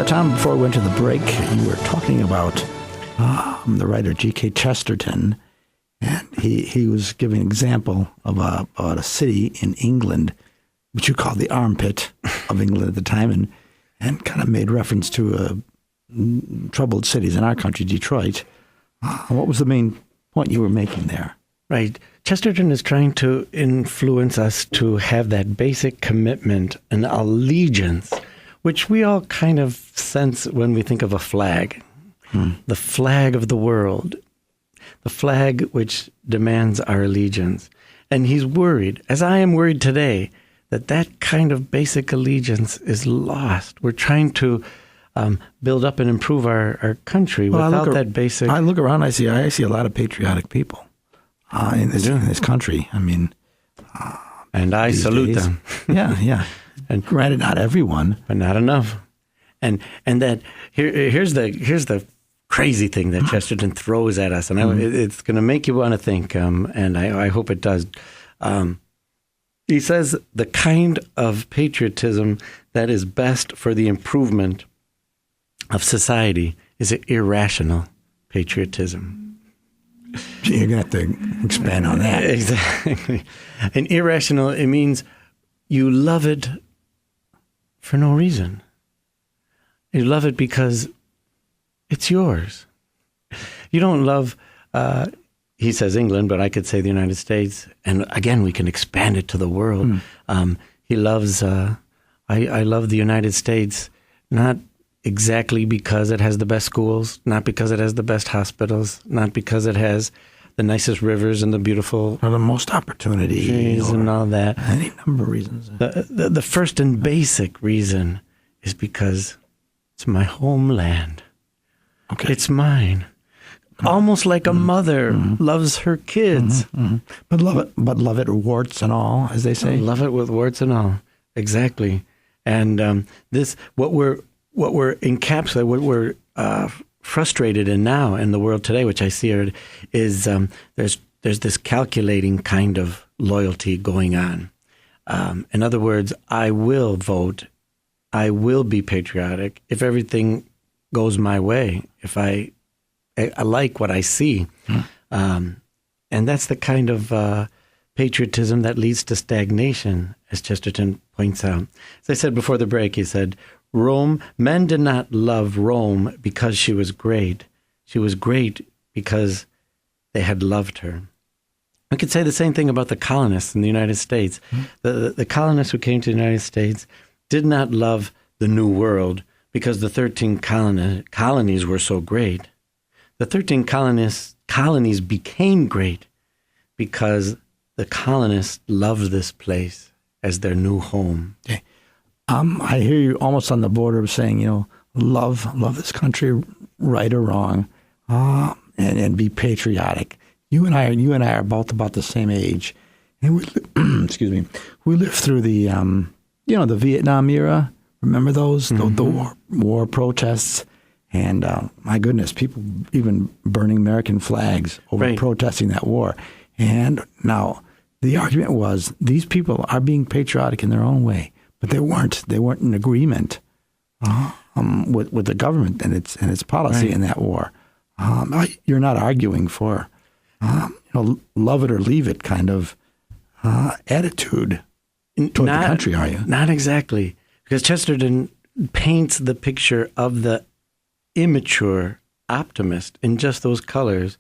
Tom, before we went to the break, you were talking about the writer G.K. Chesterton, and he was giving an example of about a city in England, which you called the armpit of England at the time, and kind of made reference to troubled cities in our country, Detroit. What was the main point you were making there? Right. Chesterton is trying to influence us to have that basic commitment and allegiance, which we all kind of sense when we think of a flag. The flag of the world, the flag which demands our allegiance. And he's worried, as I am worried today, that kind of basic allegiance is lost. We're trying to build up and improve our country without that basic... I look around, I see a lot of patriotic people in this country. I mean... and I salute them. Yeah. And granted, not everyone. But not enough. And that here's the crazy thing that Chesterton throws at us, and it's going to make you want to think, and I hope it does. He says the kind of patriotism that is best for the improvement of society is an irrational patriotism. You're going to have to expand on that. Exactly. And irrational, it means you love it for no reason. You love it because it's yours. You don't love, he says England, but I could say the United States. And again, we can expand it to the world. He loves, I love the United States, not exactly because it has the best schools, not because it has the best hospitals, not because it has the nicest rivers and the beautiful... or the most opportunities and all that. Any number of reasons. The first and basic reason is because it's my homeland. Okay. It's mine. Almost like a mother loves her kids. But love it warts and all, as they say. Love it with warts and all. Exactly. And what we're encapsulated, what we're frustrated in now in the world today, which I see is there's this calculating kind of loyalty going on. In other words, I will vote. I will be patriotic if everything goes my way, if I like what I see. And that's the kind of patriotism that leads to stagnation, as Chesterton points out. As I said before the break, he said, men did not love Rome because she was great. She was great because they had loved her. I could say the same thing about the colonists in the United States. The colonists who came to the United States did not love the New World because the 13 colonies were so great. The 13 colonies became great because the colonists loved this place as their new home. Okay. I hear you almost on the border of saying, love this country, right or wrong, and be patriotic. You and I are both about the same age, and we lived through the the Vietnam era. Remember those the war protests, and my goodness, people even burning American flags over protesting that war. And now the argument was these people are being patriotic in their own way. But they weren't in agreement with the government and its policy in that war. You're not arguing for love it or leave it kind of attitude toward the country, are you? Not exactly, because Chesterton paints the picture of the immature optimist in just those colors.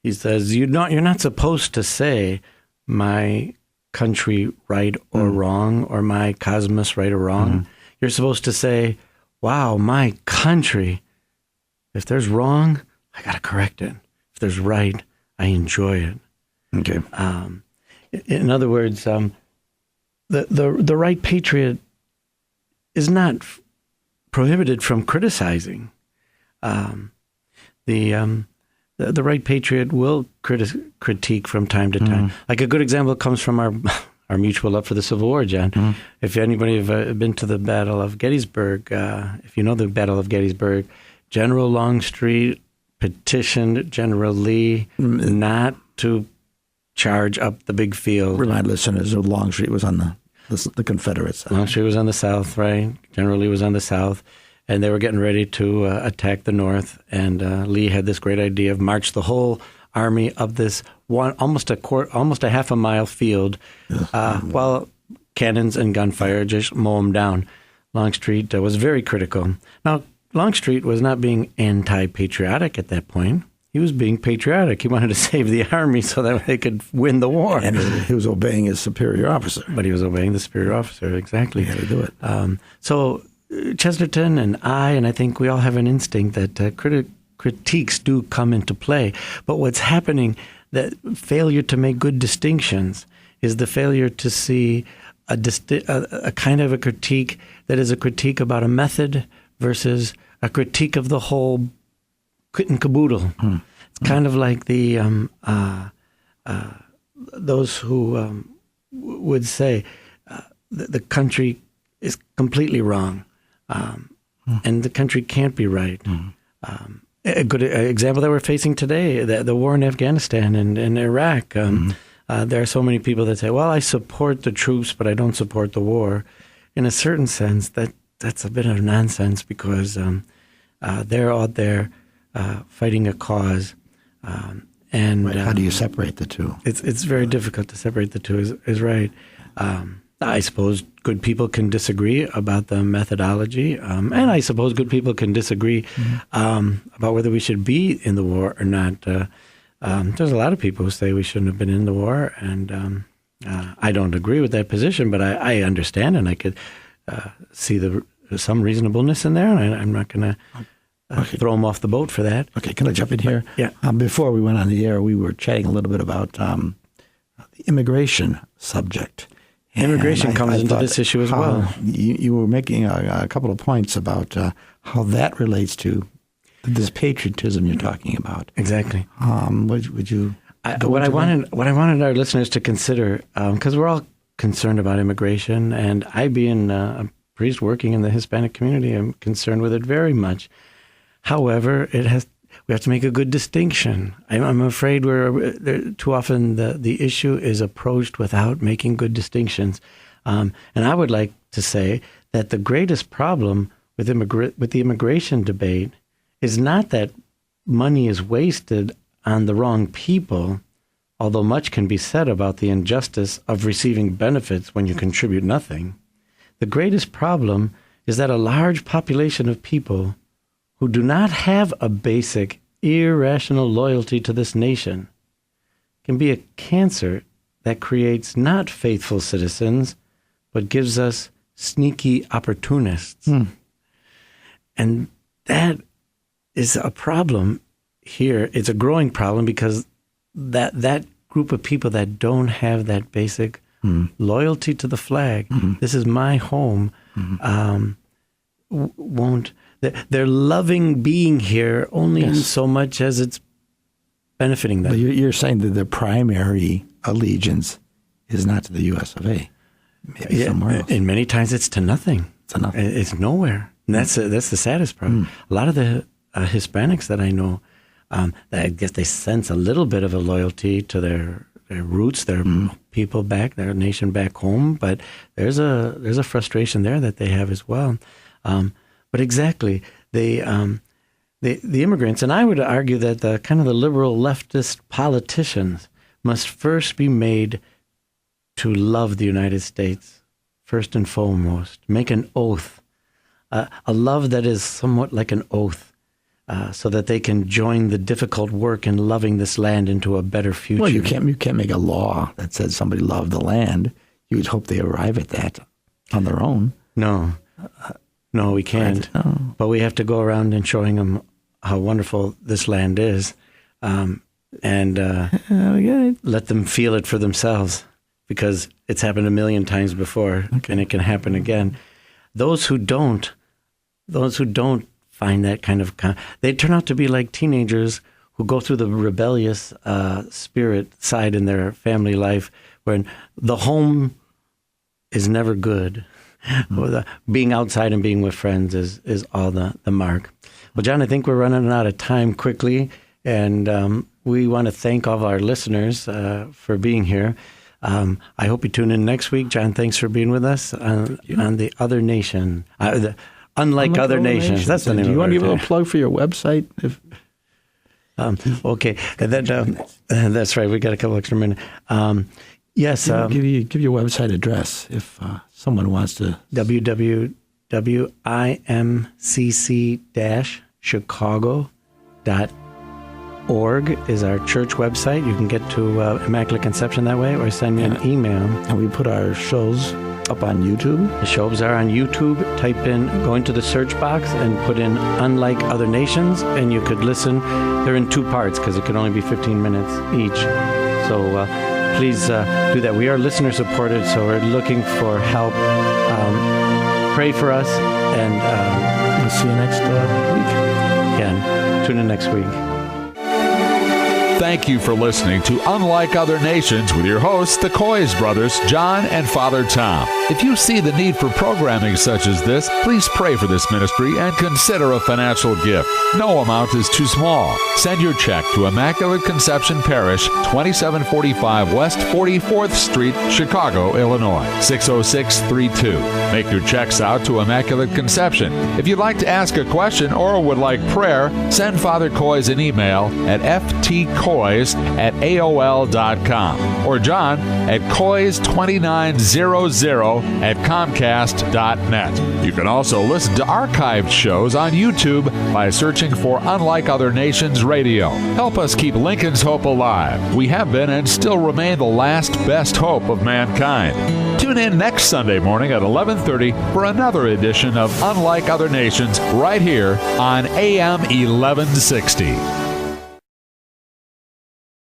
He says you're not supposed to say my country right or wrong, or my cosmos right or wrong. You're supposed to say, wow, my country, if there's wrong, I got to correct it. If there's right, I enjoy it. Okay. In other words, the right patriot is not prohibited from criticizing. The right patriot will critique from time to time. Like a good example comes from our mutual love for the Civil War, John. If anybody have been to the Battle of Gettysburg, if you know the Battle of Gettysburg, General Longstreet petitioned General Lee not to charge up the big field. Remind listeners, Longstreet was on the Confederates. Longstreet was on the south, right? General Lee was on the south. and they were getting ready to attack the North. And Lee had this great idea of march the whole army up this almost a half a mile field, while cannons and gunfire just mow them down. Longstreet was very critical. Now, Longstreet was not being anti-patriotic at that point. He was being patriotic. He wanted to save the army so that they could win the war. And he was obeying his superior officer. But he was obeying the superior officer, exactly. He had to do it. So Chesterton and I think we all have an instinct that critiques do come into play. But what's happening, that failure to make good distinctions, is the failure to see a kind of a critique that is a critique about a method versus a critique of the whole kit and caboodle. It's kind of like those who would say the country is completely wrong, and the country can't be right. A good example that we're facing today, the war in Afghanistan and Iraq. There are so many people that say, well, I support the troops, but I don't support the war. In a certain sense, that's a bit of nonsense, because they're out there fighting a cause. And right. How do you separate the two? It's very difficult to separate the two, is right. I suppose good people can disagree about the methodology, and I suppose good people can disagree about whether we should be in the war or not. There's a lot of people who say we shouldn't have been in the war, and I don't agree with that position, but I understand, and I could see some reasonableness in there, and I'm not going to throw them off the boat for that. Okay, can I jump in here? Yeah. Before we went on the air, we were chatting a little bit about the immigration subject. Immigration comes into this issue as well. You were making a couple of points about how that relates to this patriotism you're talking about. Exactly. Would you? What I wanted our listeners to consider, because we're all concerned about immigration, and I, being a priest working in the Hispanic community, am concerned with it very much. However, we have to make a good distinction. I'm afraid too often the issue is approached without making good distinctions. And I would like to say that the greatest problem with the immigration debate is not that money is wasted on the wrong people, although much can be said about the injustice of receiving benefits when you contribute nothing. The greatest problem is that a large population of people who do not have a basic, irrational loyalty to this nation can be a cancer that creates not faithful citizens, but gives us sneaky opportunists. And that is a problem here. It's a growing problem, because that group of people that don't have that basic loyalty to the flag, this is my home, won't. They're loving being here only in so much as it's benefiting them. But you're saying that their primary allegiance is not to the U.S. of A. Maybe somewhere else. And many times it's to nothing. It's to nothing. It's nowhere. And that's the saddest part. A lot of the Hispanics that I know, I guess they sense a little bit of a loyalty to their roots, their people back, their nation back home. But there's a frustration there that they have as well. But exactly, the immigrants, and I would argue that the kind of the liberal leftist politicians must first be made to love the United States, first and foremost. Make an oath, a love that is somewhat like an oath, so that they can join the difficult work in loving this land into a better future. Well, you can't make a law that says somebody loved the land. You would hope they arrive at that on their own. No, we can't. Right. Oh. But we have to go around and showing them how wonderful this land is, and let them feel it for themselves, because it's happened a million times before, and it can happen again. Those who don't find that kind of, they turn out to be like teenagers who go through the rebellious spirit side in their family life, when the home is never good. Being outside and being with friends is all the mark. Well, John, I think we're running out of time quickly, and we want to thank all of our listeners for being here. I hope you tune in next week. John, thanks for being with us on The Other Nation, Unlike Other Nations. That's the name Do you of want to it. give a little plug for your website? Okay, and then that's right. We got a couple extra minutes. Yes, Give your website address if someone wants to. www.imcc-chicago.org is our church website. You can get to Immaculate Conception that way, or send me an email. And we put our shows up on YouTube. The shows are on YouTube. Go into the search box and put in Unlike Other Nations, and you could listen. They're in 2 parts because it could only be 15 minutes each. So please do that. We are listener supported, so we're looking for help. Pray for us, and We'll see you next week. again, tune in next week. Thank you for listening to Unlike Other Nations with your hosts, the Coys brothers, John and Father Tom. If you see the need for programming such as this, please pray for this ministry and consider a financial gift. No amount is too small. Send your check to Immaculate Conception Parish, 2745 West 44th Street, Chicago, Illinois, 60632. Make your checks out to Immaculate Conception. If you'd like to ask a question or would like prayer, send Father Coys an email at ftcoys@aol.com or John at coys2900@comcast.net. You can also listen to archived shows on YouTube by searching for Unlike Other Nations Radio. Help us keep Lincoln's hope alive. We have been and still remain the last best hope of mankind. Tune in next Sunday morning at 11:30 for another edition of Unlike Other Nations right here on AM 1160.